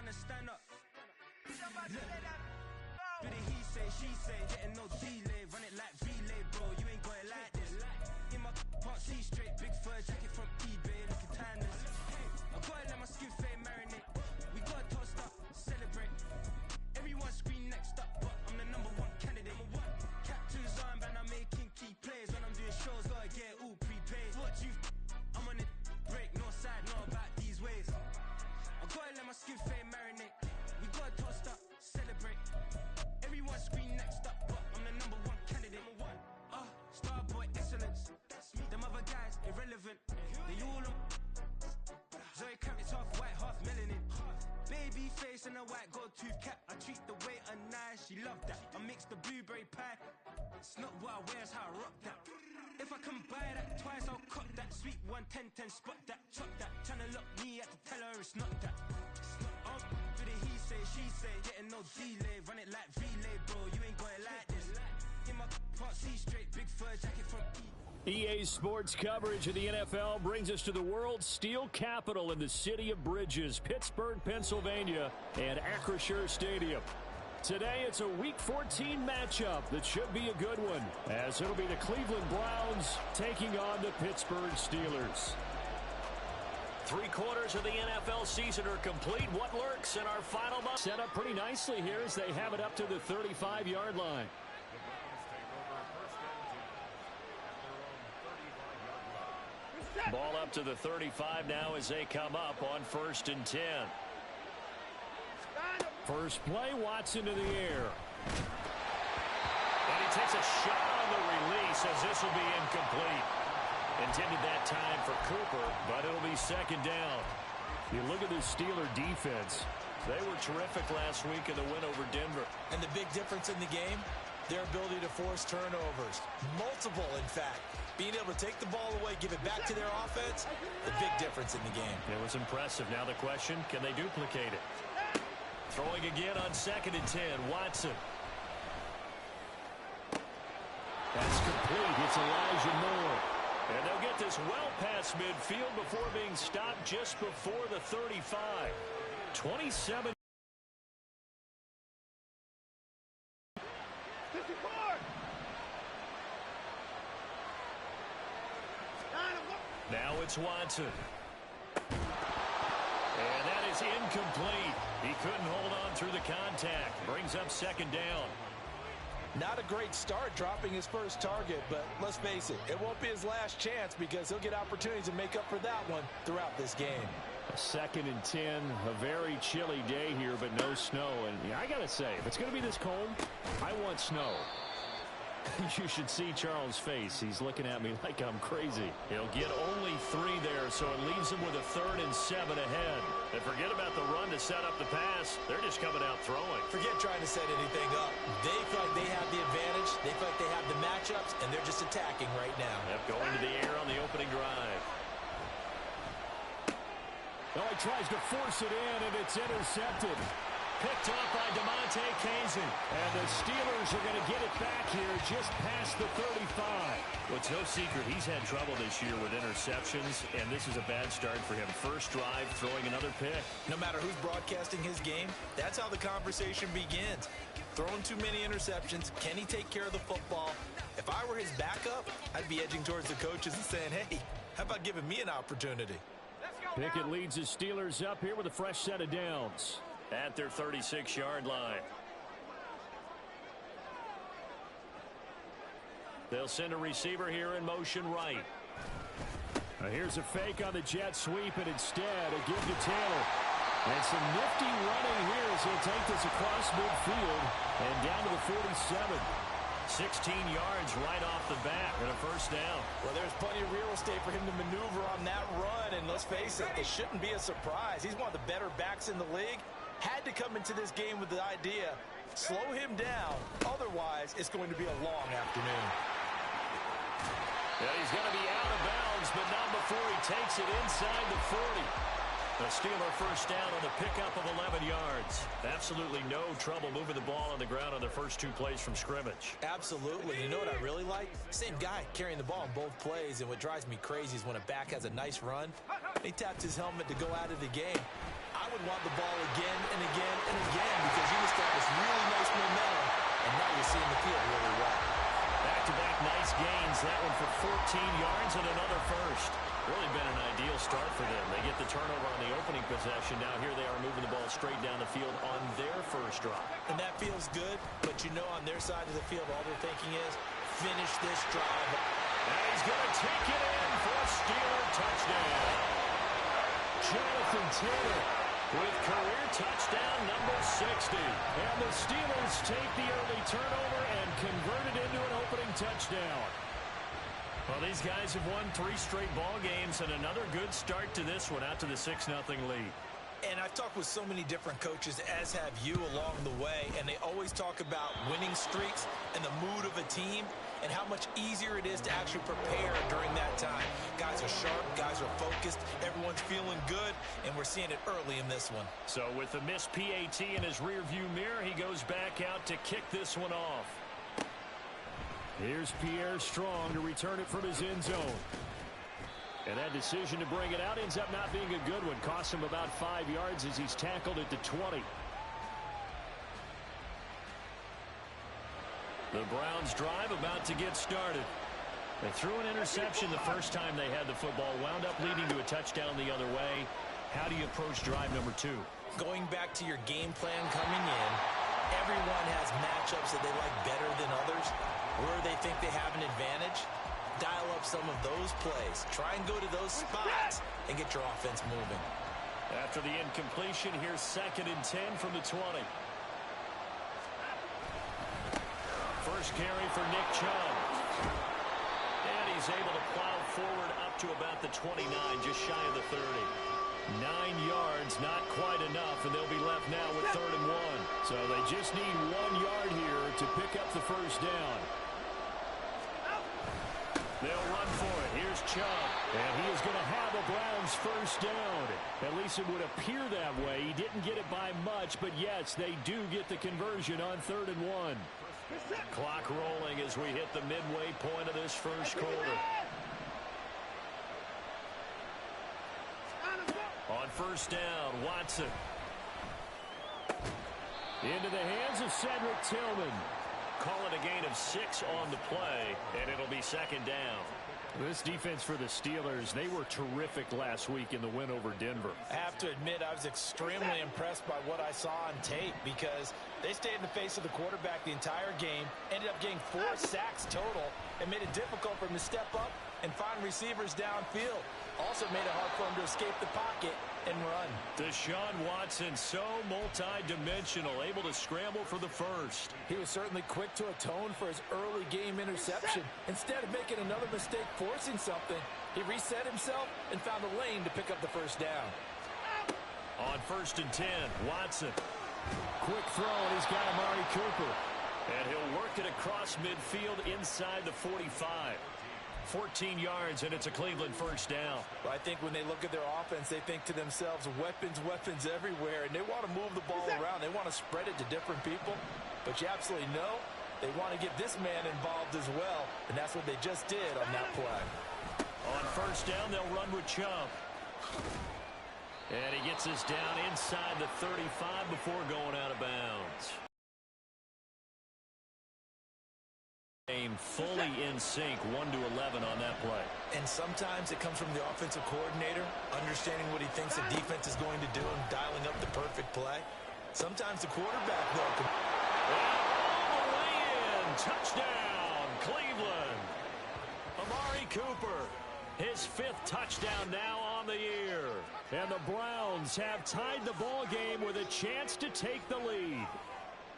trying to stand up. Do the he say, she say, getting no delay. Run it like relay, bro, you ain't got it like this. In my part C straight, big fur jacket from eBay, looking timeless. I gotta let my skin fade marinate. We gotta toast up, celebrate. Everyone scream next up, but I'm the #1 candidate. Captain's armband, I'm making key plays. When I'm doing shows, gotta get it all prepaid. What you I'm on it, break, no side, not about these ways. I gotta let my skin fade marinate. We gotta toast up, celebrate. Everyone scream next up, but I'm the #1 candidate. Starboy excellence. Them other guys irrelevant. They all on. Zoe Kravitz half white, half melanin. Baby face and a white gold tooth cap. I treat the waiter nice, she love that. I mix the blueberry pie. It's not what I wear, it's how I rock that. If I can buy that twice, I'll cut that. Sweet 110, spot that, chop that. Tryna lock me at the teller, it's not that. Do the he say, she say, getting no delay. Run it like relay, bro, you ain't got it like this. In my part C straight, big fur jacket from EA Sports coverage of the NFL brings us to the world's steel capital in the city of Bridges, Pittsburgh, Pennsylvania, and Acrisure Stadium. Today, it's a Week 14 matchup that should be a good one, as it'll be the Cleveland Browns taking on the Pittsburgh Steelers. 3/4 of the NFL season are complete. What lurks in our final month? Set up pretty nicely here as they have it up to the 35-yard line. Ball up to the 35 now as they come up on 1st and 10. First play, Watson to the air. And he takes a shot on the release as this will be incomplete. Intended that time for Cooper, but it'll be 2nd down. You look at the Steeler defense. They were terrific last week in the win over Denver. And the big difference in the game, their ability to force turnovers. Multiple, in fact. Being able to take the ball away, give it back to their offense, the big difference in the game. It was impressive. Now the question, can they duplicate it? Throwing again on 2nd and 10, Watson. That's complete. It's Elijah Moore. And they'll get this well past midfield before being stopped just before the 35. 27. Now it's Watson. And that is incomplete. He couldn't hold on through the contact. Brings up 2nd down. Not a great start dropping his first target, but let's face it, it won't be his last chance because he'll get opportunities to make up for that one throughout this game. 2nd and 10, a very chilly day here, but no snow. And I got to say, if it's going to be this cold, I want snow. You should see Charles' face. He's looking at me like I'm crazy. He'll get only 3 there, so it leaves him with a 3rd and 7 ahead. And forget about the run to set up the pass. They're just coming out throwing. Forget trying to set anything up. They feel like they have the advantage. They feel like they have the matchups, and they're just attacking right now. Yep, going to the air on the opening drive. Oh, he tries to force it in, and it's intercepted. Picked up by DeMonte Kazin. And the Steelers are going to get it back here just past the 35. Well, it's no secret he's had trouble this year with interceptions, and this is a bad start for him. First drive, throwing another pick. No matter who's broadcasting his game, that's how the conversation begins. Throwing too many interceptions. Can he take care of the football? If I were his backup, I'd be edging towards the coaches and saying, hey, how about giving me an opportunity? Pickett leads his Steelers up here with a fresh set of downs. At their 36-yard line. They'll send a receiver here in motion right. Here's a fake on the jet sweep, and instead a give to Taylor. And some nifty running here as he'll take this across midfield and down to the 47. 16 yards right off the bat and a first down. Well, there's plenty of real estate for him to maneuver on that run, and let's face it, it shouldn't be a surprise. He's one of the better backs in the league. Had to come into this game with the idea, slow him down, otherwise it's going to be a long afternoon. Yeah, he's going to be out of bounds, but not before he takes it inside the 40. The Steeler first down on the pickup of 11 yards. Absolutely no trouble moving the ball on the ground on their first 2 plays from scrimmage. Absolutely. You know what I really like? Same guy carrying the ball in both plays, and what drives me crazy is when a back has a nice run, he taps his helmet to go out of the game. I would want the ball again and again and again because you established really nice momentum, and now you're seeing the field really well. Back-to-back nice gains. That one for 14 yards and another first. Really been an ideal start for them. They get the turnover on the opening possession. Now here they are moving the ball straight down the field on their first drive. And that feels good, but you know on their side of the field all they're thinking is finish this drive. And he's going to take it in for a Steeler touchdown. Jonathan Taylor with career touchdown number 60. And the Steelers take the early turnover and convert it into an opening touchdown. Well, these guys have won 3 straight ball games and another good start to this one out to the 6-0 lead. And I've talked with so many different coaches, as have you along the way, and they always talk about winning streaks and the mood of a team and how much easier it is to actually prepare during that time. Guys are sharp, guys are focused, everyone's feeling good, and we're seeing it early in this one. So with the missed PAT in his rearview mirror, he goes back out to kick this one off. Here's Pierre Strong to return it from his end zone. And that decision to bring it out ends up not being a good one. Costs him about 5 yards as he's tackled at the 20. The Browns drive about to get started. They threw an interception the first time they had the football, wound up leading to a touchdown the other way. How do you approach drive number 2? Going back to your game plan coming in, everyone has matchups that they like better than others. Where they think they have an advantage, dial up some of those plays. Try and go to those spots and get your offense moving. After the incompletion, here's 2nd and 10 from the 20. First carry for Nick Chubb. And he's able to plow forward up to about the 29, just shy of the 30. 9 yards, not quite enough, and they'll be left now with 3rd and 1. So they just need 1 yard here to pick up the first down. They'll run for it. Here's Chubb. And he is going to have a Browns first down. At least it would appear that way. He didn't get it by much, but yes, they do get the conversion on 3rd and 1. Clock rolling as we hit the midway point of this first quarter. On first down, Watson. Into the hands of Cedric Tillman. Call it a gain of 6 on the play, and it'll be 2nd down. This defense for the Steelers, they were terrific last week in the win over Denver. I have to admit, I was extremely impressed by what I saw on tape because they stayed in the face of the quarterback the entire game, ended up getting 4 sacks total, and made it difficult for him to step up and find receivers downfield. Also made it hard for him to escape the pocket and run. Deshaun Watson, so multi-dimensional, able to scramble for the first. He was certainly quick to atone for his early game interception. Instead of making another mistake forcing something, he reset himself and found a lane to pick up the first down. On 1st and 10, Watson. Quick throw, and he's got Amari Cooper. And he'll work it across midfield inside the 45. 14 yards, and it's a Cleveland first down. Well, I think when they look at their offense, they think to themselves, weapons, weapons everywhere, and they want to move the ball around. They want to spread it to different people, but you absolutely know they want to get this man involved as well, and that's what they just did on that play. On first down, they'll run with Chubb. And he gets us down inside the 35 before going out of bounds. Game fully in sync, 1-11 on that play. And sometimes it comes from the offensive coordinator, understanding what he thinks the defense is going to do and dialing up the perfect play. Sometimes the quarterback, though, can... All the way in. Touchdown, Cleveland. Amari Cooper, his 5th touchdown now on the year. And the Browns have tied the ball game with a chance to take the lead.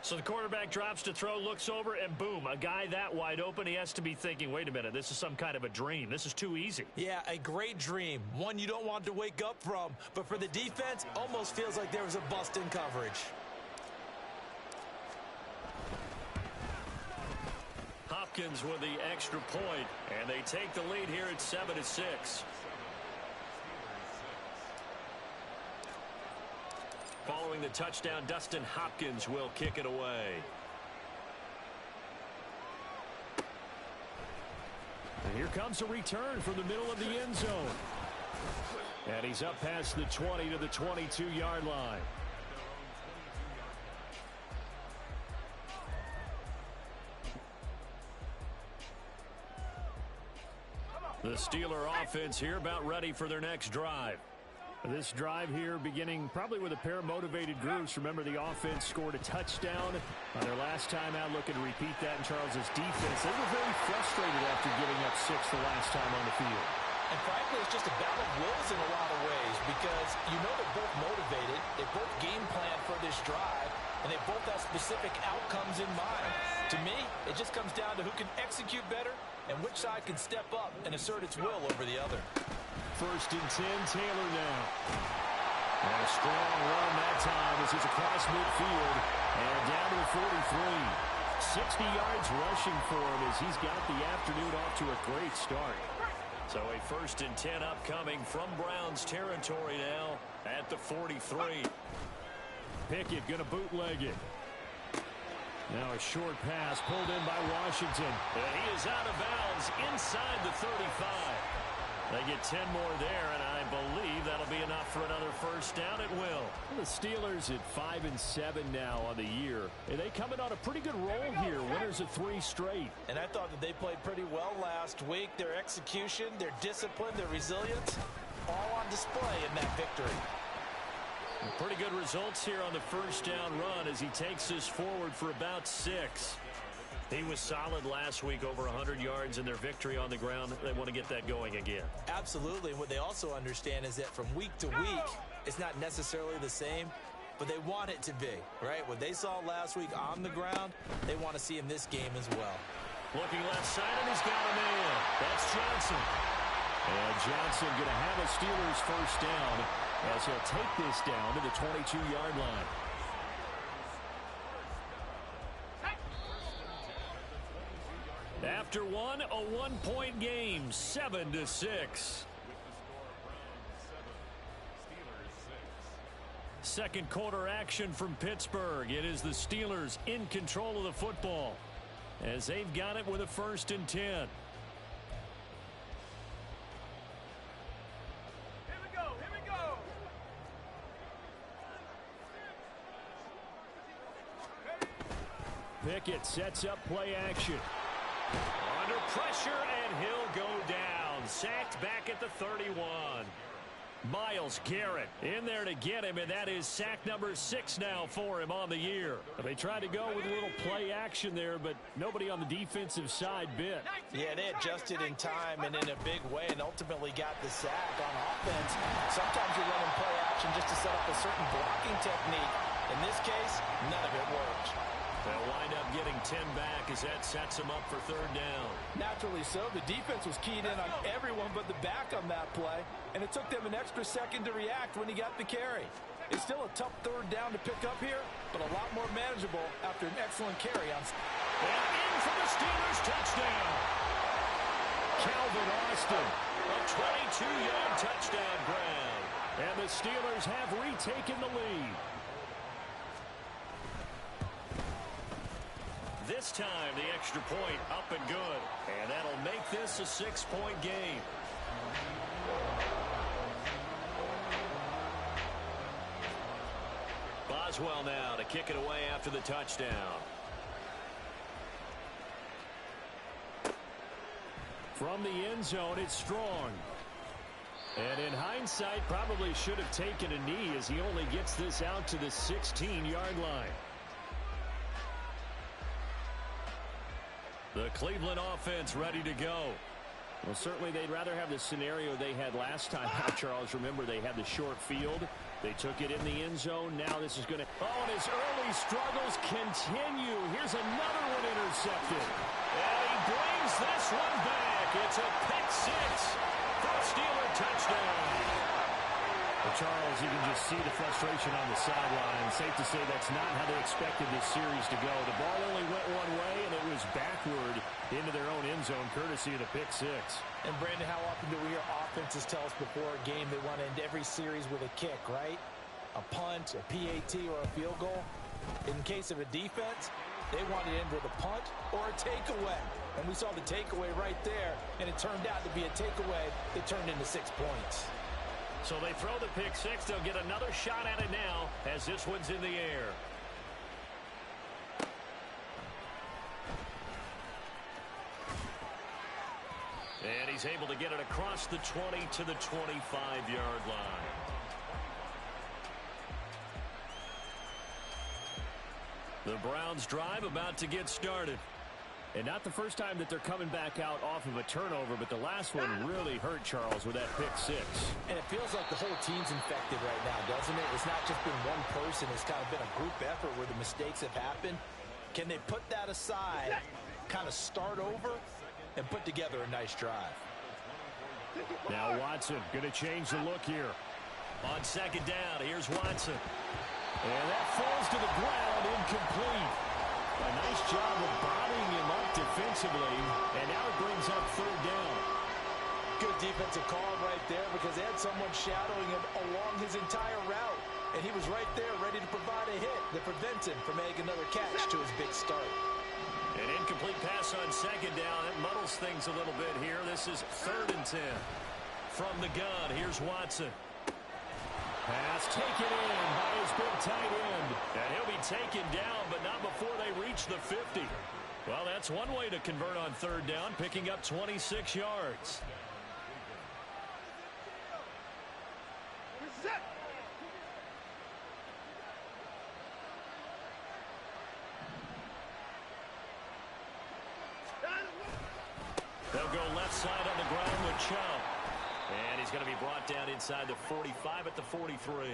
So the quarterback drops to throw, looks over, and boom, a guy that wide open, he has to be thinking, wait a minute, this is some kind of a dream. This is too easy. Yeah, a great dream. One you don't want to wake up from. But for the defense, almost feels like there was a bust in coverage. Hopkins with the extra point, and they take the lead here at 7-6. Following the touchdown, Dustin Hopkins will kick it away. And here comes a return from the middle of the end zone. And he's up past the 20 to the 22-yard line. The Steeler offense here about ready for their next drive. This drive here beginning probably with a pair of motivated groups. Remember, the offense scored a touchdown on their last time out, looking to repeat that in Charles's defense. They were very frustrated after giving up 6 the last time on the field. And frankly, it's just a battle of wills in a lot of ways because you know they're both motivated, they both game plan for this drive, and they both have specific outcomes in mind. To me, it just comes down to who can execute better and which side can step up and assert its will over the other. 1st and 10, Taylor now. And a strong run that time as he's across midfield and down to the 43. 60 yards rushing for him as he's got the afternoon off to a great start. So a 1st and 10 upcoming from Browns territory now at the 43. Pickett going to bootleg it. Now a short pass pulled in by Washington. And he is out of bounds inside the 35. They get 10 more there, and I believe that'll be enough for another 1st down at will. The Steelers at 5-7 now on the year. And they coming on a pretty good roll here. Winners of 3 straight. And I thought that they played pretty well last week. Their execution, their discipline, their resilience, all on display in that victory. Pretty good results here on the 1st down run as he takes this forward for about 6. He was solid last week, over 100 yards in their victory on the ground. They want to get that going again. Absolutely. And what they also understand is that from week to week, it's not necessarily the same, but they want it to be, right? What they saw last week on the ground, they want to see in this game as well. Looking left side, and he's got a man. That's Johnson. And Johnson going to have a Steelers 1st down as he'll take this down to the 22-yard line. After one, a 1-point game, 7-6. Second quarter action from Pittsburgh. It is the Steelers in control of the football as they've got it with a 1st and 10. Here we go. Pickett sets up play action. Under pressure, and he'll go down. Sacked back at the 31. Myles Garrett in there to get him, and that is sack number 6 now for him on the year. They tried to go with a little play action there, but nobody on the defensive side bit. Yeah, they adjusted in time and in a big way and ultimately got the sack on offense. Sometimes you're running play action just to set up a certain blocking technique. In this case, none of it worked. They'll wind up getting 10 back as that sets them up for 3rd down. Naturally so. The defense was keyed in on everyone but the back on that play, and it took them an extra second to react when he got the carry. It's still a tough 3rd down to pick up here, but a lot more manageable after an excellent carry on. And in for the Steelers touchdown. Calvin Austin. A 22-yard touchdown grab. And the Steelers have retaken the lead. This time, the extra point up and good. And that'll make this a 6-point game. Boswell now to kick it away after the touchdown. From the end zone, it's Strong. And in hindsight, probably should have taken a knee as he only gets this out to the 16-yard line. The Cleveland offense ready to go. Well, certainly they'd rather have the scenario they had last time out, Charles. Remember, they had the short field. They took it in the end zone. Now this is going to... Oh, and his early struggles continue. Here's another one intercepted. And he brings this one back. It's a pick 6 for a Steeler touchdown. Well, Charles, you can just see the frustration on the sideline. Safe to say that's not how they expected this series to go. The ball only went one way, and it was backward into their own end zone, courtesy of the pick 6. And, Brandon, how often do we hear offenses tell us before a game they want to end every series with a kick, right? A punt, a PAT, or a field goal. In case of a defense, they want to end with a punt or a takeaway. And we saw the takeaway right there, and it turned out to be a takeaway that turned into 6 points. So they throw the pick six. They'll get another shot at it now as this one's in the air. And he's able to get it across the 20 to the 25-yard line. The Browns drive about to get started. And not the first time that they're coming back out off of a turnover, but the last one really hurt, Charles, with that pick six. And it feels like the whole team's infected right now, doesn't it? It's not just been one person. It's kind of been a group effort where the mistakes have happened. Can they put that aside, kind of start over, and put together a nice drive? Now Watson going to change the look here. On second down, here's Watson. And that falls to the ground, incomplete. A nice job of bodying him up defensively, and now it brings up third down. Good defensive call right there because they had someone shadowing him along his entire route, and he was right there ready to provide a hit that prevents him from making another catch to his big start. An incomplete pass on second down. It muddles things a little bit here. This is 3rd and 10. From the gun, here's Watson. Pass taken in by his big tight end. And he'll be taken down, but not before they reach the 50. Well, that's one way to convert on third down, picking up 26 yards. They'll go left side on the ground with Chubb. And he's going to be brought down inside the 45 at the 43.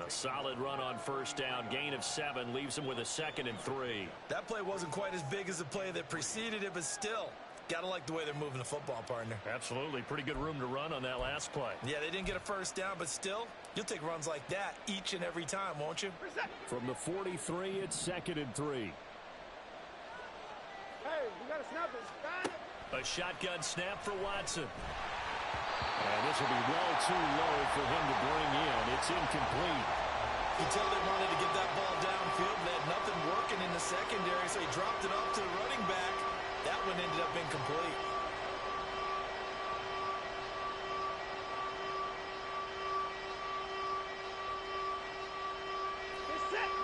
A solid run on first down. Gain of 7 leaves him with a 2nd and 3. That play wasn't quite as big as the play that preceded it, but still, got to like the way they're moving the football, partner. Absolutely. Pretty good room to run on that last play. Yeah, they didn't get a first down, but still, you'll take runs like that each and every time, won't you? From the 43, it's 2nd and 3. Hey, we got to snap this. A shotgun snap for Watson. And this will be well too low for him to bring in. It's incomplete. You tell they wanted to get that ball downfield. They had nothing working in the secondary, so he dropped it off to the running back. That one ended up incomplete.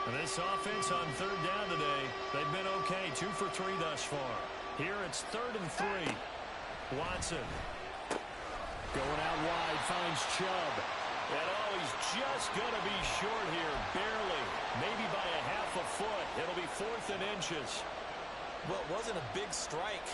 And this offense on third down today, they've been okay. 2 for 3 thus far. Here it's 3rd and 3. Watson. Going out wide, finds Chubb. And he's just going to be short here, barely. Maybe by a half a foot. It'll be 4th and inches. Well, it wasn't a big strike,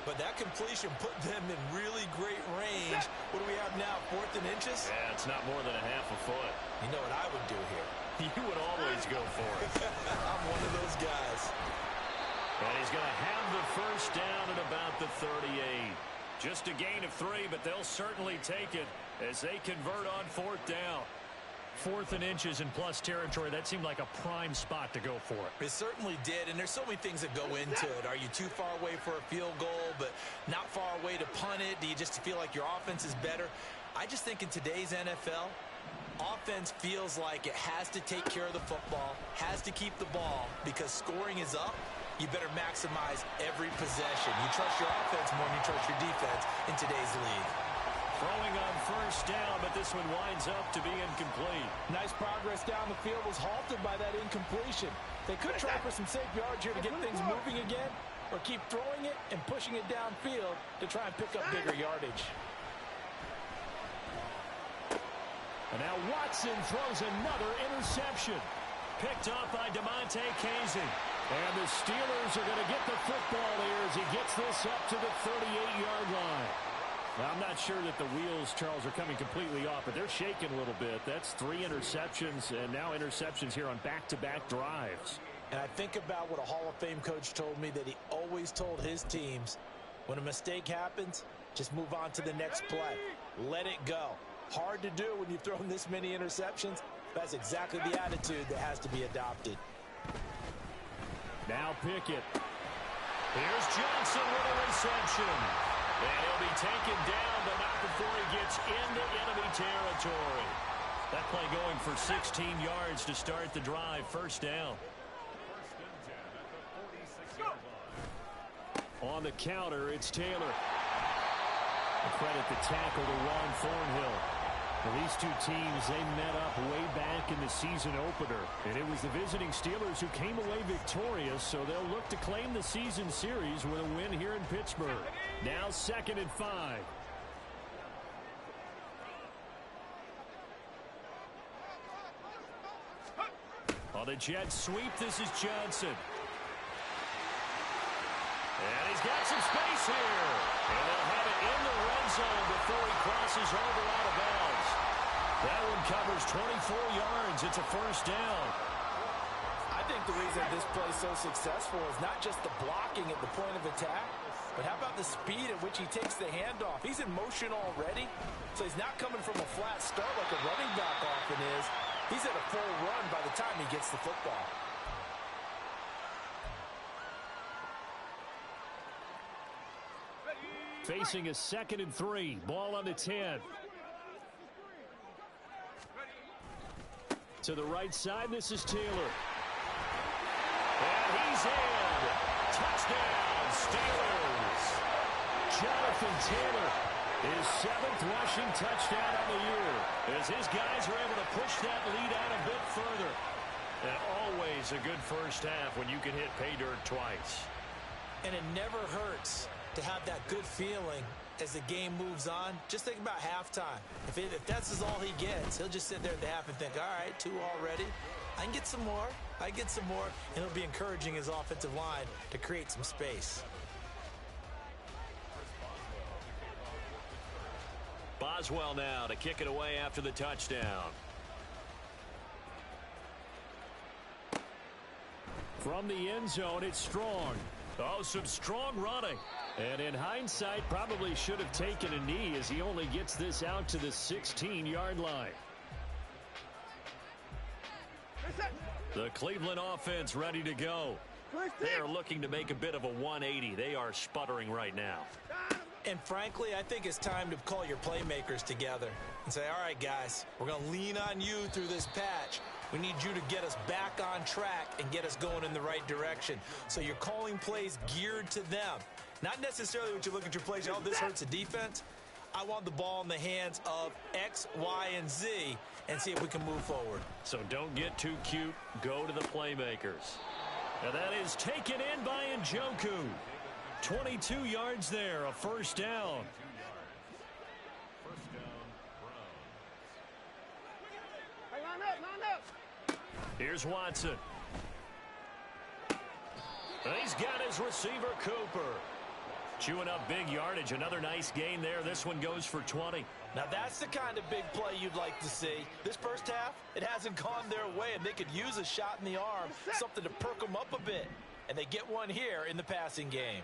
but that completion put them in really great range. What do we have now, 4th and inches? Yeah, it's not more than a half a foot. You know what I would do here? You would always go for it. I'm one of those guys. And he's going to have the first down at about the 38. Just a gain of 3, but they'll certainly take it as they convert on 4th down. 4th and inches in plus territory. That seemed like a prime spot to go for it. It certainly did, and there's so many things that go into it. Are you too far away for a field goal, but not far away to punt it? Do you just feel like your offense is better? I just think in today's NFL, offense feels like it has to take care of the football, has to keep the ball, because scoring is up. You better maximize every possession. You trust your offense more than you trust your defense in today's league. Throwing on first down, but this one winds up to be incomplete. Nice progress down the field was halted by that incompletion. They could try for some safe yards here to get things moving again, or keep throwing it and pushing it downfield to try and pick up bigger yardage. And now Watson throws another interception. Picked off by DeMonte Casey. And the Steelers are going to get the football here as he gets this up to the 38-yard line. Now, I'm not sure that the wheels, Charles, are coming completely off, but they're shaking a little bit. That's 3 interceptions, and now interceptions here on back-to-back drives. And I think about what a Hall of Fame coach told me, that he always told his teams, when a mistake happens, just move on to the next play. Let it go. Hard to do when you've thrown this many interceptions. That's exactly the attitude that has to be adopted. Now Pickett. Here's Johnson with a reception. And he'll be taken down, but not before he gets into enemy territory. That play going for 16 yards to start the drive. First down. On the counter, it's Taylor. I credit the tackle to Ron Thornhill. Well, these two teams, they met up way back in the season opener. And it was the visiting Steelers who came away victorious, so they'll look to claim the season series with a win here in Pittsburgh. Now 2nd and 5. On the jet sweep, this is Johnson. And he's got some space here. And they'll have it in the red zone before he crosses over out of bounds. That one covers 24 yards. It's a first down. I think the reason this play is so successful is not just the blocking at the point of attack, but how about the speed at which he takes the handoff? He's in motion already, so he's not coming from a flat start like a running back often is. He's at a full run by the time he gets the football. Facing a 2nd and 3. Ball on the 10. To the right side, this is Taylor. And he's in. Touchdown, Steelers. Jonathan Taylor, his 7th rushing touchdown on the year, as his guys are able to push that lead out a bit further. And always a good first half when you can hit pay dirt twice. And it never hurts to have that good feeling as the game moves on. Just think about halftime. If that's all he gets, he'll just sit there at the half and think, all right, 2 already. I can get some more. I get some more. And he'll be encouraging his offensive line to create some space. Boswell now to kick it away after the touchdown. From the end zone, it's Strong. Oh, some strong running. And in hindsight, probably should have taken a knee as he only gets this out to the 16-yard line. The Cleveland offense ready to go. They are looking to make a bit of a 180. They are sputtering right now. And frankly, I think it's time to call your playmakers together and say, all right, guys, we're going to lean on you through this patch. We need you to get us back on track and get us going in the right direction. So you're calling plays geared to them. Not necessarily what you look at your plays, oh, this hurts the defense. I want the ball in the hands of X, Y, and Z and see if we can move forward. So don't get too cute. Go to the playmakers. And that is taken in by Njoku. 22 yards there, a first down. Here's Watson. He's got his receiver, Cooper. Chewing up big yardage. Another nice gain there. This one goes for 20. Now that's the kind of big play you'd like to see. This first half, it hasn't gone their way, and they could use a shot in the arm, something to perk them up a bit. And they get one here in the passing game.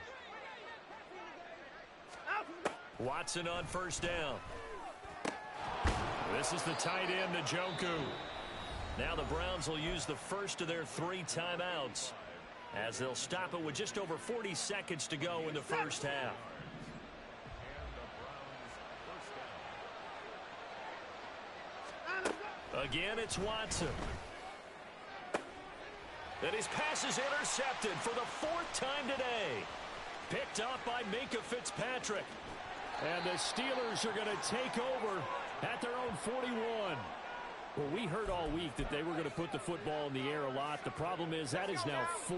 Watson on first down. This is the tight end, Njoku. Now the Browns will use the first of their 3 timeouts, as they'll stop it with just over 40 seconds to go in the first half. Again, it's Watson. And his pass is intercepted for the 4th time today. Picked up by Minka Fitzpatrick. And the Steelers are going to take over at their own 41. Well, we heard all week that they were going to put the football in the air a lot. The problem is that is now 4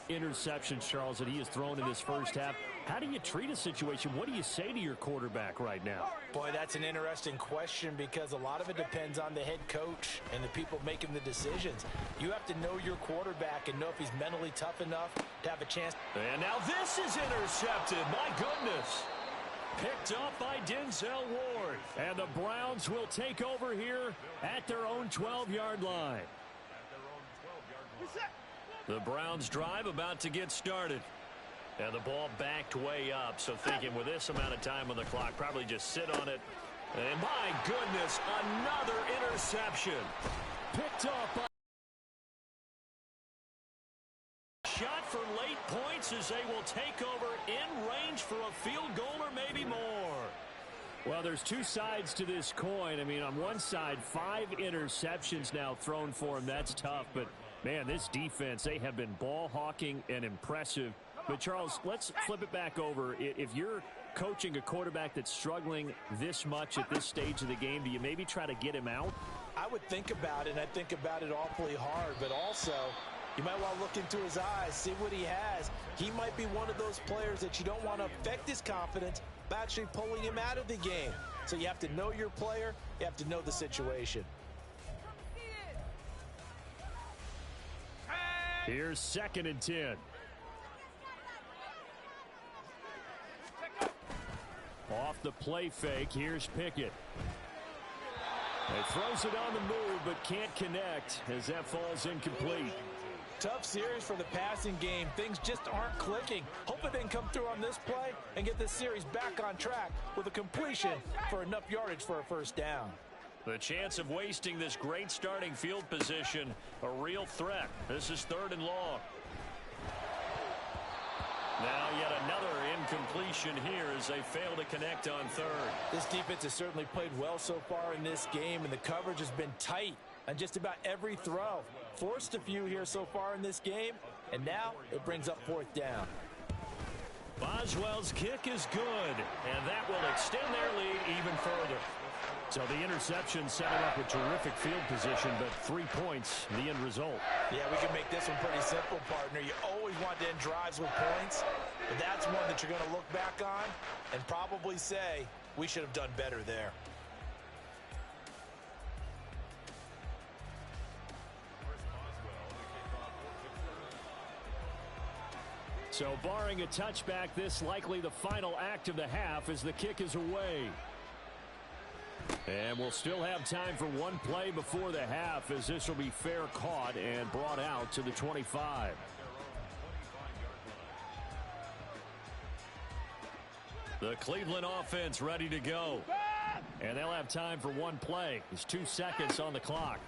interceptions, Charles, that he has thrown in this first half. How do you treat a situation? What do you say to your quarterback right now? Boy, that's an interesting question because a lot of it depends on the head coach and the people making the decisions. You have to know your quarterback and know if he's mentally tough enough to have a chance. And now this is intercepted. My goodness. Picked up by Denzel Ward. And the Browns will take over here at their own 12-yard line. The Browns drive about to get started. And the ball backed way up. So thinking with this amount of time on the clock, probably just sit on it. And my goodness, another interception. Picked up by... Shot for late points as they will take over in range for a field goal or maybe more. Well, there's 2 sides to this coin. I mean, on one side, 5 interceptions now thrown for him. That's tough. But, man, this defense, they have been ball hawking and impressive. But, Charles, let's flip it back over. If you're coaching a quarterback that's struggling this much at this stage of the game, do you maybe try to get him out? I would think about it, and I think about it awfully hard, but also you might want to look into his eyes, see what he has. He might be one of those players that you don't want to affect his confidence by actually pulling him out of the game. So you have to know your player, you have to know the situation. Here's 2nd and 10. Off the play fake, here's Pickett. He throws it on the move, but can't connect as that falls incomplete. Tough series for the passing game. Things just aren't clicking. Hope it didn't come through on this play and get this series back on track with a completion for enough yardage for a first down. The chance of wasting this great starting field position, a real threat. This is 3rd and long. Now yet another incompletion here as they fail to connect on 3rd. This defense has certainly played well so far in this game, and the coverage has been tight on just about every throw. Forced a few here so far in this game, and now it brings up 4th down. Boswell's kick is good, and that will extend their lead even further. So the interception setting up a terrific field position, but 3 points, the end result. Yeah, we can make this one pretty simple, partner. You always want to end drives with points, but that's one that you're going to look back on and probably say, we should have done better there. So barring a touchback, this likely the final act of the half as the kick is away. And we'll still have time for one play before the half as this will be fair caught and brought out to the 25. The Cleveland offense ready to go. And they'll have time for one play. There's 2 seconds on the clock.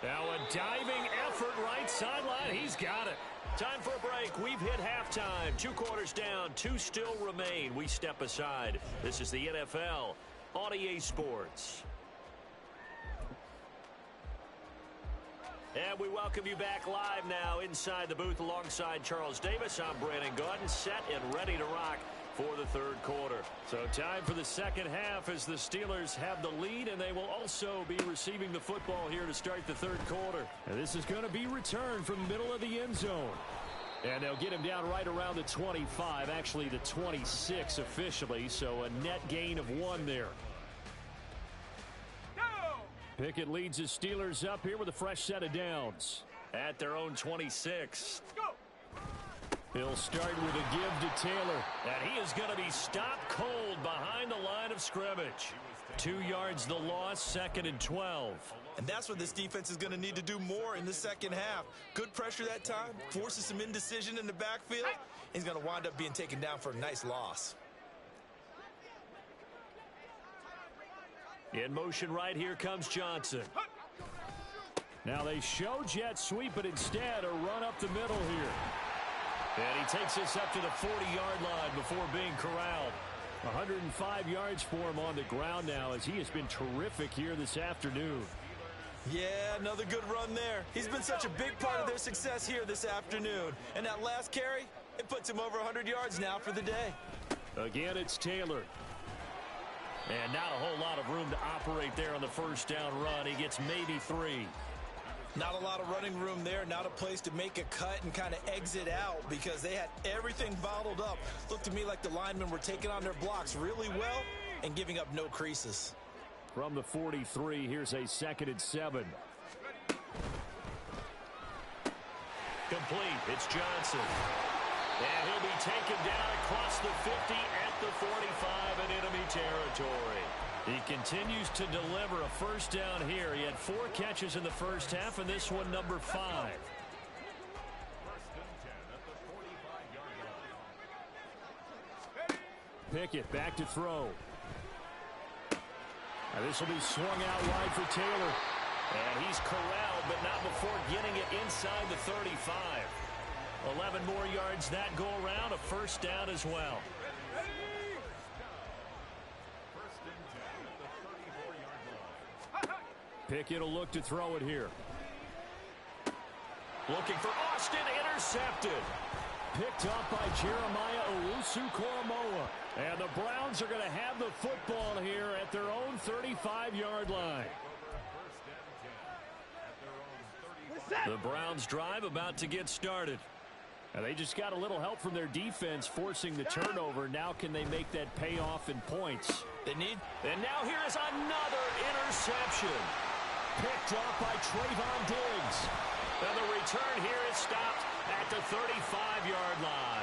Now a diving effort right sideline. He's got it. Time for a break. We've hit halftime. 2 quarters down. 2 still remain. We step aside. This is the NFL on EA Sports. And we welcome you back live now inside the booth alongside Charles Davis. I'm Brandon Gaudin, set and ready to rock for the 3rd quarter. So time for the second half as the Steelers have the lead, and they will also be receiving the football here to start the 3rd quarter. And this is going to be returned from the middle of the end zone. And they'll get him down right around the 25, actually the 26 officially, so a net gain of 1 there. Pickett leads the Steelers up here with a fresh set of downs. At their own 26. He'll start with a give to Taylor. And he is going to be stopped cold behind the line of scrimmage. 2 yards the loss, 2nd and 12. And that's what this defense is going to need to do more in the second half. Good pressure that time, forces some indecision in the backfield. He's going to wind up being taken down for a nice loss. In motion right here comes Johnson. Now they show jet sweep, but instead a run up the middle here. And he takes us up to the 40-yard line before being corralled. 105 yards for him on the ground now as he has been terrific here this afternoon. Yeah, another good run there. He's been such a big part of their success here this afternoon. And that last carry, it puts him over 100 yards now for the day. Again, it's Taylor. And not a whole lot of room to operate there on the first down run. He gets maybe 3. Not a lot of running room there, not a place to make a cut and kind of exit out because they had everything bottled up. Looked to me like the linemen were taking on their blocks really well and giving up no creases. From the 43, here's a 2nd and 7. Complete. It's Johnson. And he'll be taken down across the 50 at the 45 in enemy territory. He continues to deliver a first down here. He had 4 catches in the first half, and this one number 5. Pickett back to throw. Now this will be swung out wide for Taylor. And he's corralled, but not before getting it inside the 35. 11 more yards that go around, a first down as well. Pickett will look to throw it here. Looking for Austin, intercepted. picked up by Jeremiah Owusu-Koramoah. And the Browns are going to have the football here at their own 35-yard line. The Browns drive about to get started. And they just got a little help from their defense forcing the turnover. Now can they make that pay off in points? They need. And now here is another interception. Picked up by Trayvon Diggs. And the return here is stopped at the 35-yard line.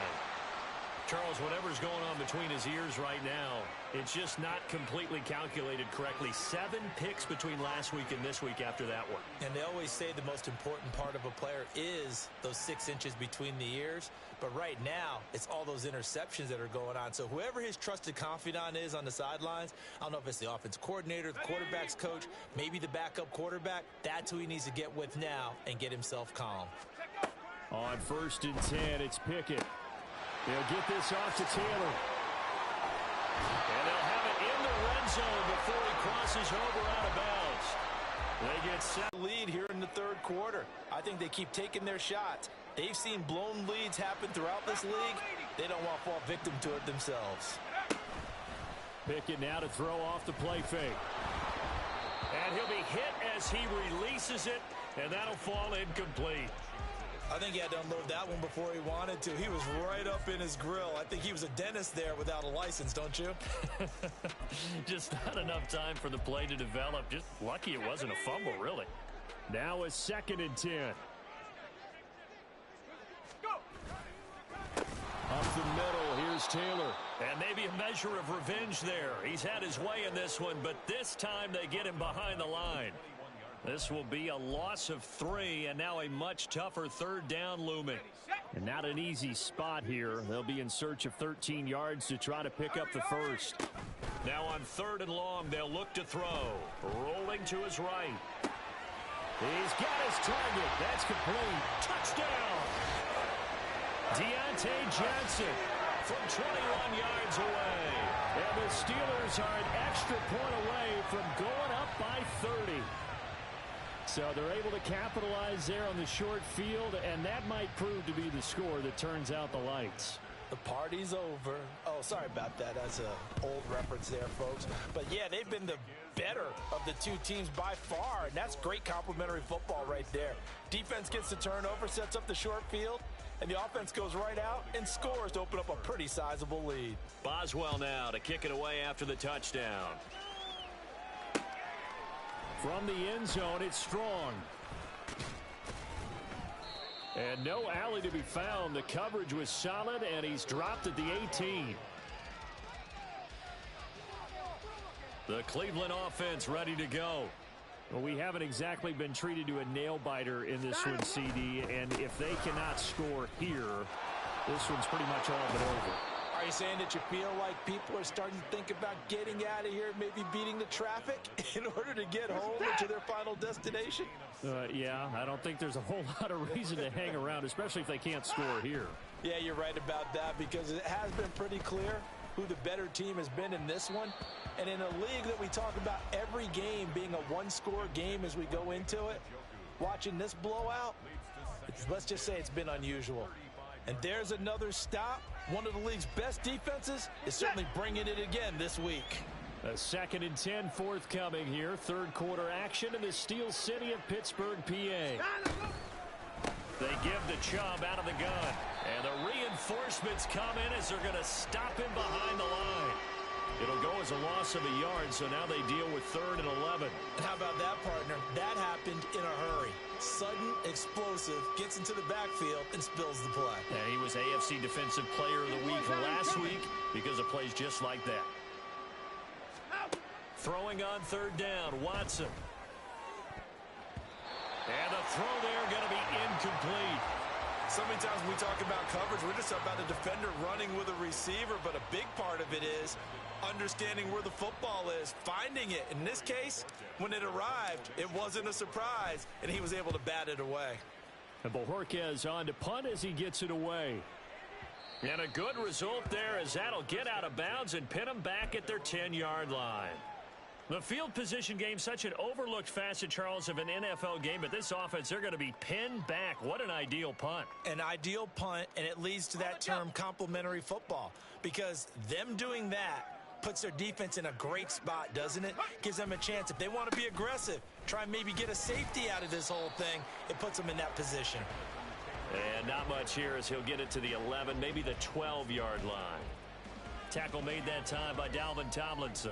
Charles, whatever's going on between his ears right now, it's just not completely calculated correctly. 7 picks between last week and this week after that one. And they always say the most important part of a player is those 6 inches between the ears. But right now, it's all those interceptions that are going on. So whoever his trusted confidant is on the sidelines, I don't know if it's the offense coordinator, the quarterback's coach, maybe the backup quarterback, that's who he needs to get with now and get himself calm. On 1st and 10, it's Pickett. They'll get this off to Taylor. And they'll have it in the red zone before he crosses over out of bounds. They get set lead here in the 3rd quarter. I think they keep taking their shots. They've seen blown leads happen throughout this league. They don't want to fall victim to it themselves. Pickett now to throw off the play fake. And he'll be hit as he releases it, and that'll fall incomplete. I think he had to unload that one before he wanted to. He was right up in his grill. I think he was a dentist there without a license, don't you? Just not enough time for the play to develop. Just lucky it wasn't a fumble, really. Now a 2nd and 10. Up the middle, here's Taylor. And maybe a measure of revenge there. He's had his way in this one, but this time they get him behind the line. This will be a loss of 3, and now a much tougher 3rd down looming. And not an easy spot here. They'll be in search of 13 yards to try to pick up the 1st. Now on 3rd and long, they'll look to throw. Rolling to his right. He's got his target. That's complete. Touchdown! Deontay Johnson from 21 yards away. And the Steelers are an extra point away from going up by 30. So they're able to capitalize there on the short field, and that might prove to be the score that turns out the lights. The party's over. Oh, sorry about that. That's an old reference there, folks. But, yeah, they've been the better of the 2 teams by far, and that's great complimentary football right there. Defense gets the turnover, sets up the short field, and the offense goes right out and scores to open up a pretty sizable lead. Boswell now to kick it away after the touchdown. From the end zone, it's Strong. And no alley to be found. The coverage was solid, and he's dropped at the 18. The Cleveland offense ready to go. Well, we haven't exactly been treated to a nail-biter in this one, CD, and if they cannot score here, this one's pretty much all but over. Are you saying that you feel like people are starting to think about getting out of here, maybe beating the traffic in order to get home or to their final destination? Yeah, I don't think there's a whole lot of reason to hang around, especially if they can't score here. Yeah, you're right about that, because it has been pretty clear who the better team has been in this one. And in a league that we talk about every game being a one-score game as we go into it, watching this blowout, let's just say it's been unusual. And there's another stop. One of the league's best defenses is certainly bringing it again this week. A 2nd and 10 forthcoming here. 3rd quarter action in the Steel City of Pittsburgh, PA. They give the Chubb out of the gun. And the reinforcements come in as they're going to stop him behind the line. It'll go as a loss of a yard, so now they deal with 3rd and 11. How about that, partner? That happened in a hurry. Sudden, explosive, gets into the backfield and spills the play. And he was AFC Defensive Player of the Week last week because of plays just like that. Throwing on 3rd down, Watson. And the throw there going to be incomplete. So many times when we talk about coverage, we're just about a defender running with a receiver, but a big part of it is understanding where the football is, finding it. In this case, when it arrived, it wasn't a surprise, and he was able to bat it away. And Bojorquez on to punt as he gets it away. And a good result there as that'll get out of bounds and pin them back at their 10-yard line. The field position game, such an overlooked facet, Charles, of an NFL game, but this offense, they're going to be pinned back. What an ideal punt. An ideal punt, and it leads to that term complementary football, because them doing that puts their defense in a great spot, doesn't it? Gives them a chance. If they want to be aggressive, try and maybe get a safety out of this whole thing, it puts them in that position. And not much here as he'll get it to the 11, maybe the 12-yard line. Tackle made that time by Dalvin Tomlinson.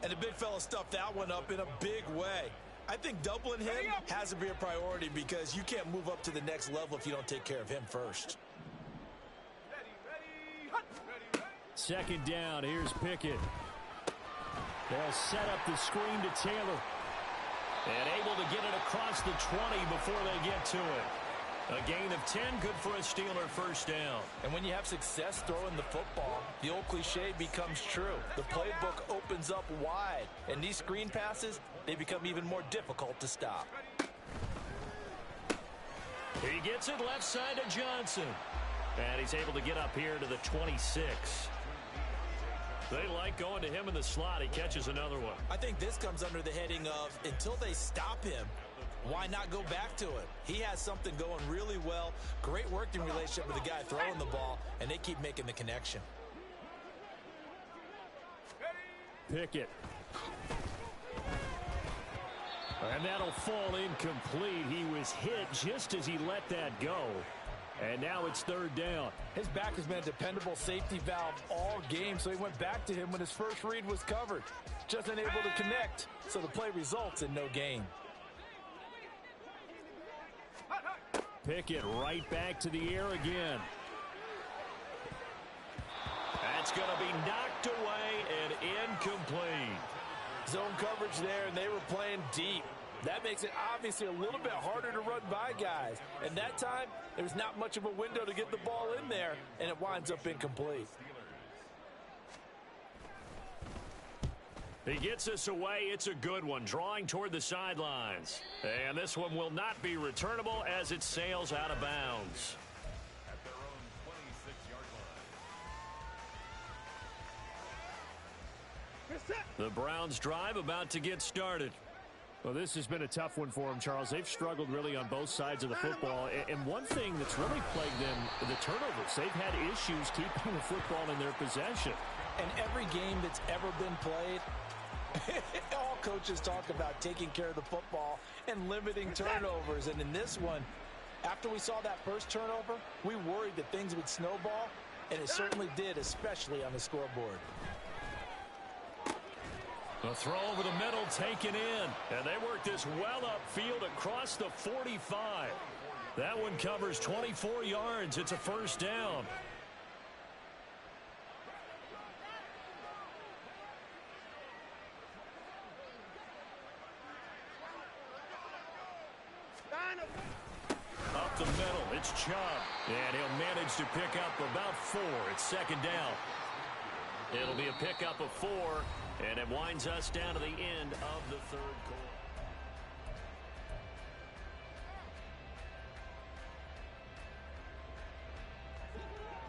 And the big fella stuffed that one up in a big way. I think doubling him has to be a priority because you can't move up to the next level if you don't take care of him first. Second down, here's Pickett. They'll set up the screen to Taylor. And able to get it across the 20 before they get to it. A gain of 10, good for a Steeler first down. And when you have success throwing the football, the old cliche becomes true. The playbook opens up wide, and these screen passes, they become even more difficult to stop. He gets it left side to Johnson. And he's able to get up here to the 26. They like going to him in the slot. He catches another one. I think this comes under the heading of, until they stop him, why not go back to it? He has something going really well. Great working relationship with the guy throwing the ball, and they keep making the connection. Pickett. And that'll fall incomplete. He was hit just as he let that go. And now it's third down. His back has been a dependable safety valve all game, so he went back to him when his first read was covered. Just unable to connect, so the play results in no gain. Pickett right back to the air again. That's going to be knocked away and incomplete. Zone coverage there, and they were playing deep. That makes it obviously a little bit harder to run by guys. And that time, there's not much of a window to get the ball in there, and it winds up incomplete. He gets us away. It's a good one, drawing toward the sidelines. And this one will not be returnable as it sails out of bounds. The Browns drive about to get started. Well, this has been a tough one for them, Charles. They've struggled really on both sides of the football. And one thing that's really plagued them, the turnovers. They've had issues keeping the football in their possession. And every game that's ever been played, all coaches talk about taking care of the football and limiting turnovers. And in this one, after we saw that first turnover, we worried that things would snowball, and it certainly did, especially on the scoreboard. A throw over the middle taken in. And they work this well upfield across the 45. That one covers 24 yards. It's a first down. Up the middle, it's Chubb. And he'll manage to pick up about 4. It's second down. It'll be a pickup of 4. And it winds us down to the end of the third quarter.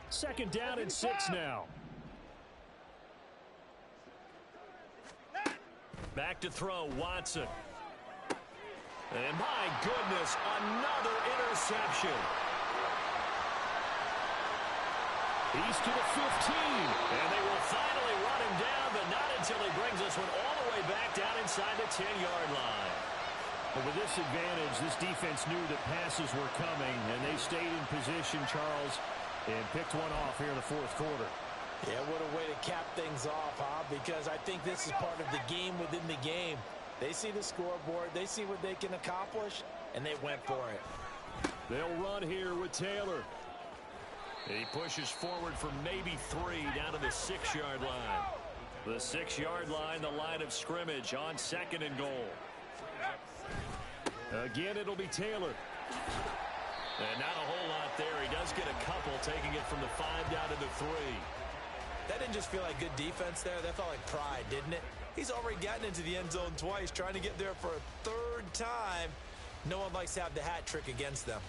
Second down and 6 now. Back to throw, Watson. And my goodness, another interception. He's to the 15. And they will finally run him down, but not until he brings this one all the way back down inside the 10-yard line. But with this advantage, this defense knew that passes were coming, and they stayed in position, Charles, and picked one off here in the fourth quarter. Yeah, what a way to cap things off, huh? Because I think this is part of the game within the game. They see the scoreboard, they see what they can accomplish, and they went for it. They'll run here with Taylor. He pushes forward for maybe 3 down to the 6-yard line. The 6-yard line, the line of scrimmage on second and goal. Again, it'll be Taylor. And not a whole lot there. He does get a couple, taking it from the 5 down to the 3. That didn't just feel like good defense there. That felt like pride, didn't it? He's already gotten into the end zone twice, trying to get there for a third time. No one likes to have the hat trick against them.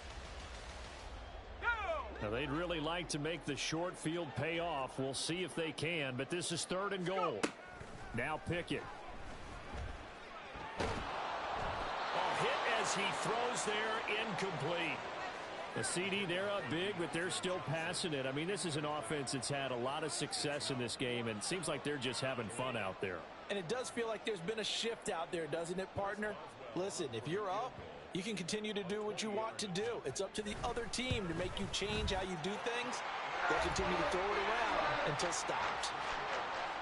Now, they'd really like to make the short field pay off. We'll see if they can, but this is third and goal. Now Pickett. as he throws there, incomplete. The CD, they're up big, but they're still passing it. I mean, this is an offense that's had a lot of success in this game, and it seems like they're just having fun out there. And it does feel like there's been a shift out there, doesn't it, partner? Listen, if you're up, you can continue to do what you want to do. It's up to the other team to make you change how you do things. They'll continue to throw it around until stopped.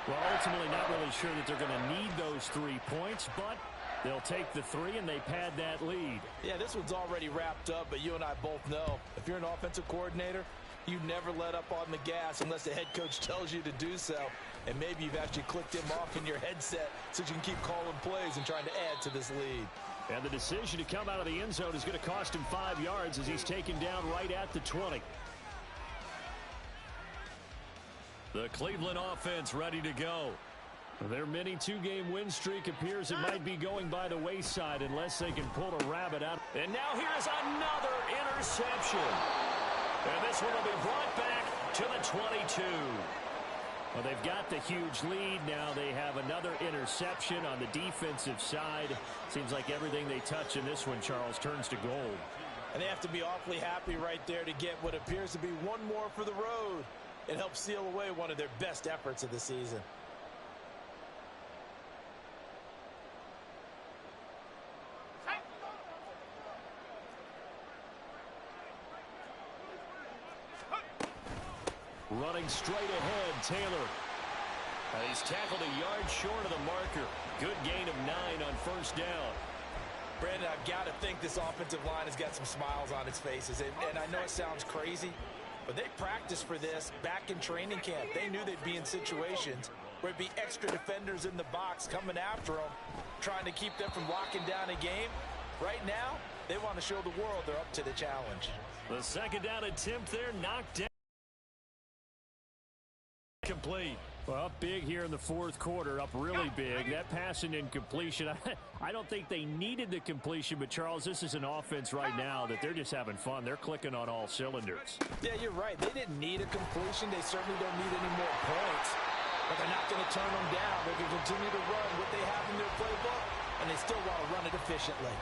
Well, ultimately not really sure that they're going to need those 3 points, but they'll take the 3 and they pad that lead. Yeah, this one's already wrapped up, but you and I both know if you're an offensive coordinator, you never let up on the gas unless the head coach tells you to do so. And maybe you've actually clicked him off in your headset so you can keep calling plays and trying to add to this lead. And the decision to come out of the end zone is going to cost him 5 yards as he's taken down right at the 20. The Cleveland offense ready to go. Their mini 2-game win streak appears it might be going by the wayside unless they can pull a rabbit out. And now here's another interception. And this one will be brought back to the 22. Well, they've got the huge lead. Now they have another interception on the defensive side. Seems like everything they touch in this one, Charles, turns to gold. And they have to be awfully happy right there to get what appears to be one more for the road. It helps seal away one of their best efforts of the season. Running straight ahead, Taylor. He's tackled a yard short of the marker. Good gain of 9 on first down. Brandon, I've got to think this offensive line has got some smiles on its faces. And I know it sounds crazy, but they practiced for this back in training camp. They knew they'd be in situations where it'd be extra defenders in the box coming after them, trying to keep them from locking down a game. Right now, they want to show the world they're up to the challenge. The second down attempt there, knocked down. Complete. Well, up big here in the fourth quarter, up really big. That pass and incompletion, I don't think they needed the completion, but Charles, this is an offense right now that they're just having fun. They're clicking on all cylinders. Yeah, you're right. They didn't need a completion. They certainly don't need any more points, but they're not going to turn them down. They're going to continue to run what they have in their playbook, and they still want to run it efficiently.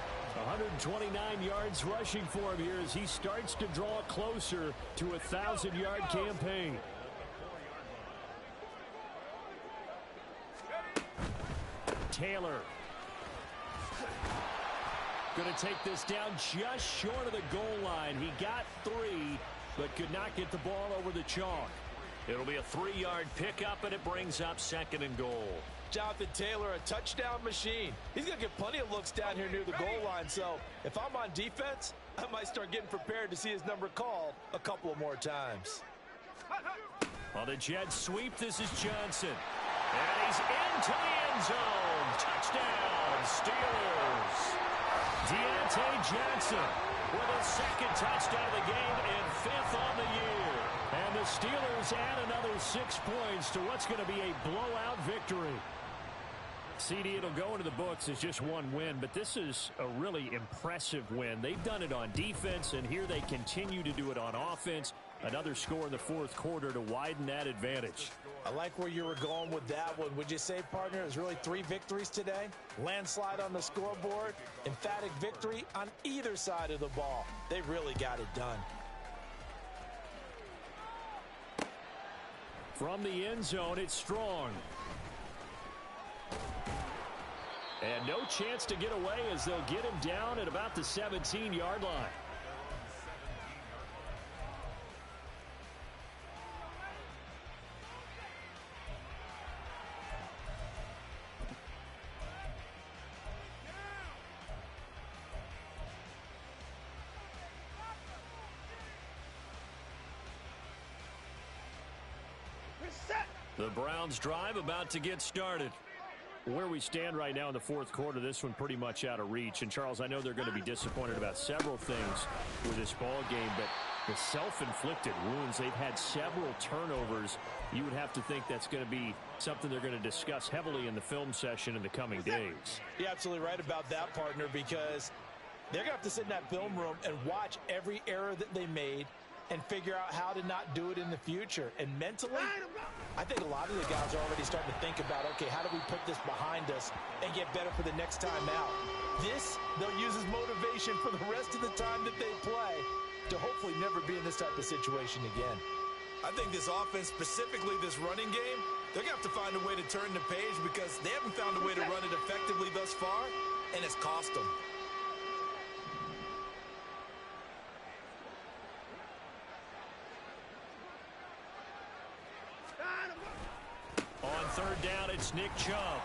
129 yards rushing for him here as he starts to draw closer to a 1,000-yard campaign. Taylor going to take this down just short of the goal line. He got 3, but could not get the ball over the chalk. It'll be a 3-yard pickup, and it brings up 2nd and goal. Jonathan Taylor, a touchdown machine. He's going to get plenty of looks down here near the goal line, so if I'm on defense, I might start getting prepared to see his number called a couple of more times. On the jet sweep, this is Johnson. And he's into the end zone. Touchdown, Steelers. Deontay Johnson with a 2nd touchdown of the game and 5th on the year. And the Steelers add another 6 points to what's going to be a blowout victory. CD, it'll go into the books as just one win, but this is a really impressive win. They've done it on defense, and here they continue to do it on offense. Another score in the fourth quarter to widen that advantage. I like where you were going with that one. Would you say, partner, it was really 3 victories today? Landslide on the scoreboard, emphatic victory on either side of the ball. They really got it done. From the end zone, it's Strong. And no chance to get away as they'll get him down at about the 17-yard line. The Browns drive about to get started. Where we stand right now in the fourth quarter, this one pretty much out of reach. And, Charles, I know they're going to be disappointed about several things with this ball game, but the self-inflicted wounds, they've had several turnovers. You would have to think that's going to be something they're going to discuss heavily in the film session in the coming days. You're absolutely right about that, partner, because they're going to have to sit in that film room and watch every error that they made and figure out how to not do it in the future. And mentally, I think a lot of the guys are already starting to think about, okay, how do we put this behind us and get better for the next time out? This, they'll use as motivation for the rest of the time that they play to hopefully never be in this type of situation again. I think this offense, specifically this running game, they're going to have to find a way to turn the page because they haven't found a way to run it effectively thus far, and it's cost them. On third down, it's Nick Chubb.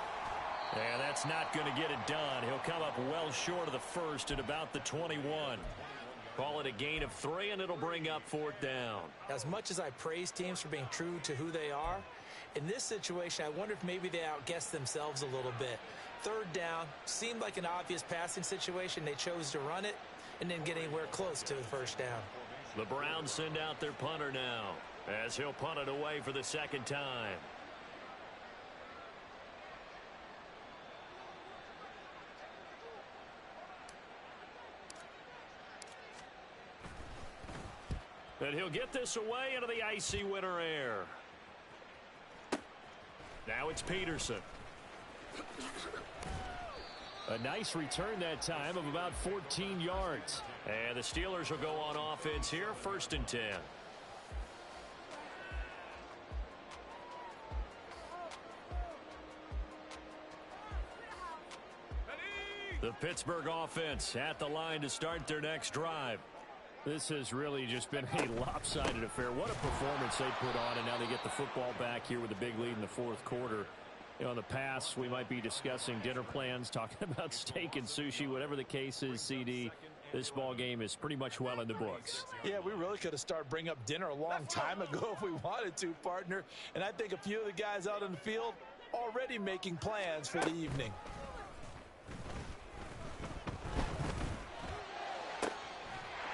And that's not going to get it done. He'll come up well short of the first at about the 21. Call it a gain of 3, and it'll bring up fourth down. As much as I praise teams for being true to who they are, in this situation, I wonder if maybe they outguessed themselves a little bit. Third down seemed like an obvious passing situation. They chose to run it and didn't get anywhere close to the first down. The Browns send out their punter now as he'll punt it away for the second time. And he'll get this away into the icy winter air. Now it's Peterson. A nice return that time of about 14 yards. And the Steelers will go on offense here, 1st and 10. The Pittsburgh offense at the line to start their next drive. This has really just been a lopsided affair. What a performance they put on, and now they get the football back here with a big lead in the fourth quarter. You know, in the past, we might be discussing dinner plans, talking about steak and sushi, whatever the case is, CD. This ball game is pretty much well in the books. Yeah, we really could have started bringing up dinner a long time ago if we wanted to, partner. And I think a few of the guys out in the field already making plans for the evening.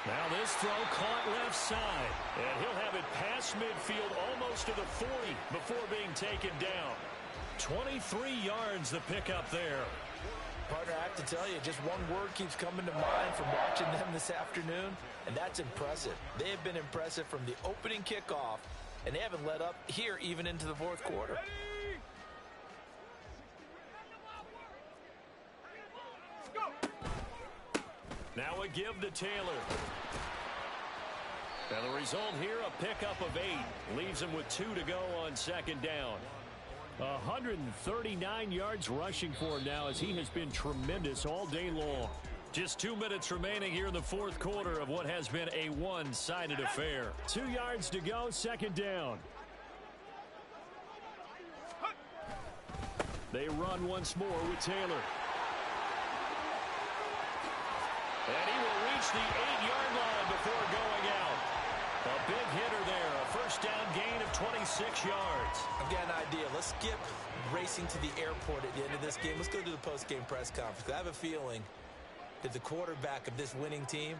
Now this throw caught left side, and he'll have it past midfield almost to the 40 before being taken down. 23 yards the pickup there. Partner, I have to tell you, just one word keeps coming to mind from watching them this afternoon, and that's impressive. They have been impressive from the opening kickoff, and they haven't let up here even into the fourth quarter. Now a give to Taylor. And the result here, a pickup of 8. Leaves him with 2 to go on second down. 139 yards rushing for him now as he has been tremendous all day long. Just 2 minutes remaining here in the fourth quarter of what has been a one-sided affair. 2 yards to go, second down. They run once more with Taylor. And he will reach the 8-yard line before going out. A big hitter there. A first down gain of 26 yards. I've got an idea. Let's skip racing to the airport at the end of this game. Let's go to the post-game press conference. I have a feeling that the quarterback of this winning team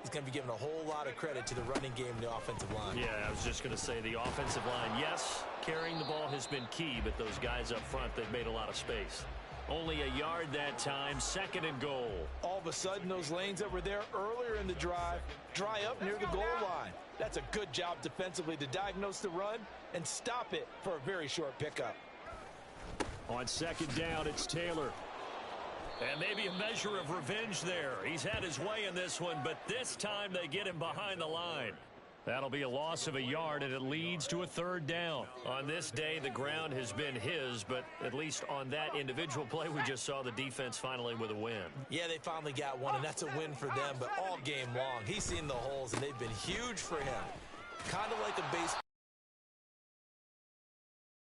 is going to be given a whole lot of credit to the running game and the offensive line. Yeah, I was just going to say the offensive line, yes, carrying the ball has been key, but those guys up front, they've made a lot of space. Only a yard that time, 2nd and goal. All of a sudden, those lanes that were there earlier in the drive dry up near the goal line. That's a good job defensively to diagnose the run and stop it for a very short pickup. On second down, it's Taylor. And maybe a measure of revenge there. He's had his way in this one, but this time they get him behind the line. That'll be a loss of a yard, and it leads to a third down. On this day, the ground has been his, but at least on that individual play, we just saw the defense finally with a win. Yeah, they finally got one, and that's a win for them, but all game long, he's seen the holes, and they've been huge for him. Kind of like a base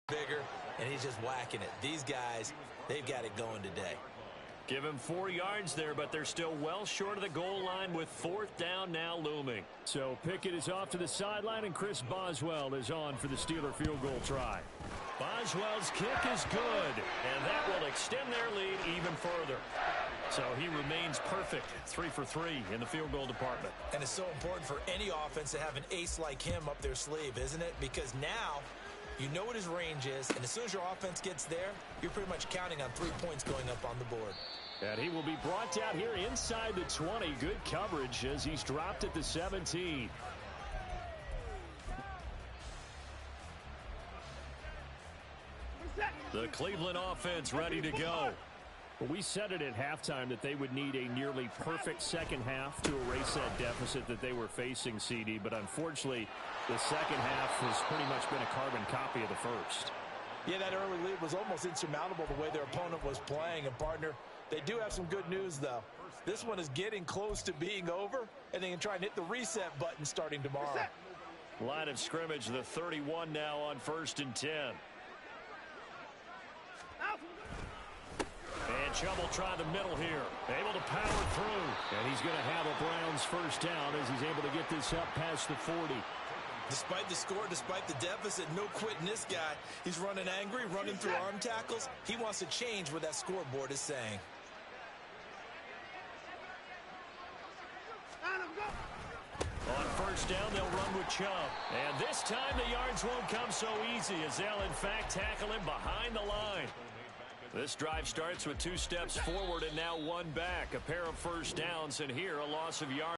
bigger, and he's just whacking it. These guys, they've got it going today. Give him 4 yards there, but they're still well short of the goal line with fourth down now looming. So Pickett is off to the sideline, and Chris Boswell is on for the Steeler field goal try. Boswell's kick is good, and that will extend their lead even further. So he remains perfect, 3 for 3 in the field goal department. And it's so important for any offense to have an ace like him up their sleeve, isn't it? Because now you know what his range is, and as soon as your offense gets there, you're pretty much counting on 3 points going up on the board. And he will be brought down here inside the 20. Good coverage as he's dropped at the 17. The Cleveland offense ready to go. Well, we said it at halftime that they would need a nearly perfect second half to erase that deficit that they were facing, CD. But unfortunately, the second half has pretty much been a carbon copy of the first. Yeah, that early lead was almost insurmountable the way their opponent was playing. And, partner, they do have some good news, though. This one is getting close to being over, and they can try and hit the reset button starting tomorrow. Line of scrimmage, the 31 now on 1st and 10. And Chubb will try the middle here. Able to power through. And he's going to have a Browns first down as he's able to get this up past the 40. Despite the score, despite the deficit, no quitting this guy. He's running angry, running through arm tackles. He wants to change what that scoreboard is saying. On first down, they'll run with Chubb. And this time the yards won't come so easy as they'll, in fact, tackle him behind the line. This drive starts with 2 steps forward and now 1 back. A pair of first downs, and here a loss of yards.